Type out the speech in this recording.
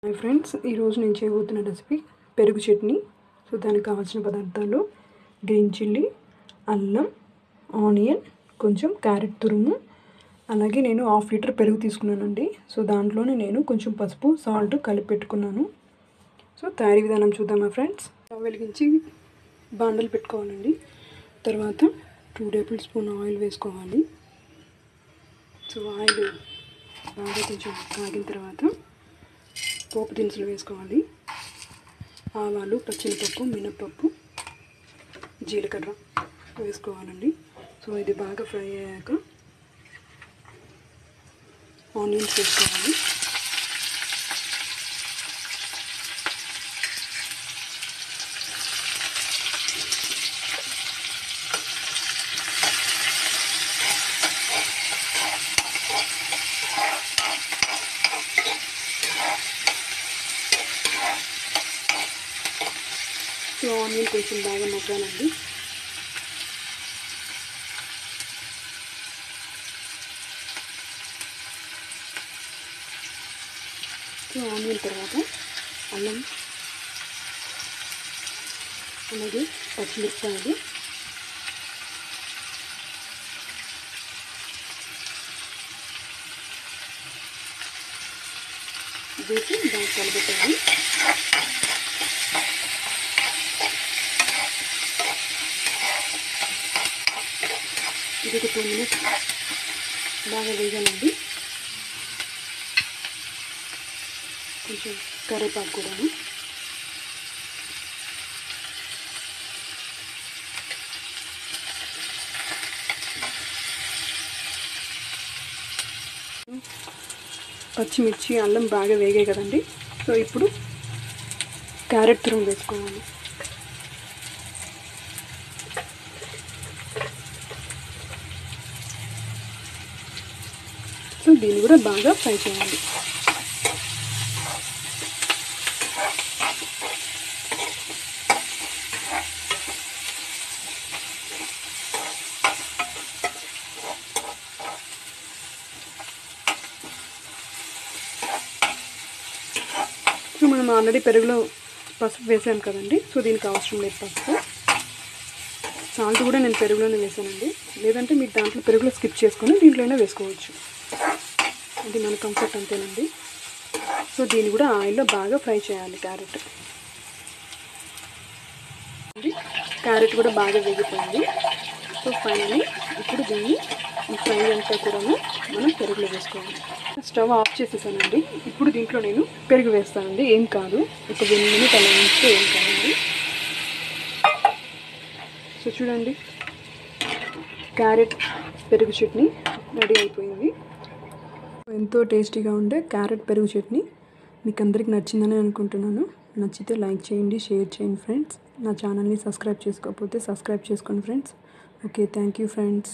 Hi friends, ఈరోజు నేను చేయబోతున్న రెసిపీ పెరుగు చట్నీ. సో దానికి కావాల్సిన పదార్థాలు గ్రీన్ చిల్లీ, అల్లం, ఆనియన్, కొంచెం క్యారెట్ తురుము, అలాగే నేను 1/2 లీటర్ పెరుగు తీసుకున్నానండి. సో దాంట్లోనే నేను కొంచెం పసుపు, సాల్ట్ కలిపి పెట్టుకున్నాను. సో తయారీ విధానం చూద్దామా ఫ్రెండ్స్. స్టవ్ వెలిగించి బాండలు పెట్టుకోవాలండి. తర్వాత 2 టేబుల్ స్పూన్ ఆయిల్ వేసుకోవాలి. సో ఆయిల్ బాగా కొంచెం కాగిన తర్వాత పోపు దినుసులు వేసుకోవాలి. ఆవాలు, పచ్చిమిరపప్పు, మినపప్పు, జీలకర్ర వేసుకోవాలండి. సో ఇది బాగా ఫ్రై అయ్యాక ఆనియన్స్ వేసుకోవాలి. సో ఆనియన్ కొంచెం బాగా మగ్గాలండి. సో ఆనియన్ తర్వాత అల్లం, అలాగే పచ్చిమిరపకాయలు, వేసి బాగా కలబెట్టాలి. ఇది ఒక 2 మినిట్స్ బాగా వేగాలండి. కొంచెం కరివేపాకు కూడాను. పచ్చిమిర్చి, అల్లం బాగా వేగాయి కదండి. సో ఇప్పుడు క్యారెట్ తురుము వేసుకోవాలి. సో దీన్ని కూడా బాగా ఫ్రై చేయాలి. సో మనం ఆల్రెడీ పెరుగులో పసుపు వేసాం కదండి. సో దీనికి అవసరం లేదు పసుపు. సాల్ట్ కూడా నేను పెరుగులోనే వేసానండి. లేదంటే మీరు దాంట్లో పెరుగులో స్కిప్ చేసుకొని దీంట్లోనే వేసుకోవచ్చు. అది మన కంఫర్ట్ అంతేనండి. సో దీన్ని కూడా ఆయిల్లో బాగా ఫ్రై చేయాలి. క్యారెట్ కూడా బాగా వేగిపోయింది. సో ఫైనల్లీ ఇప్పుడు దీన్ని ఫ్రై అంతా కూడా మనం పెరుగులో వేసుకోవాలి. స్టవ్ ఆఫ్ చేసేసానండి. ఇప్పుడు దీంట్లో నేను పెరుగు వేస్తానండి. ఏం కాదు, ఒక 1 మినిట్ అలా ఉంచితే ఏం కాదండి. సో చూడండి, క్యారెట్ పెరుగు చట్నీ రెడీ అయిపోయింది. ఎంతో టేస్టీగా ఉండే క్యారెట్ పెరుగు చట్నీ మీకు అందరికి నచ్చిందని అనుకుంటున్నాను. నచ్చితే లైక్ చేయండి, షేర్ చేయండి ఫ్రెండ్స్. నా ఛానల్ని సబ్స్క్రైబ్ చేసుకోకపోతే సబ్స్క్రైబ్ చేసుకోండి friends. Okay, thank you friends.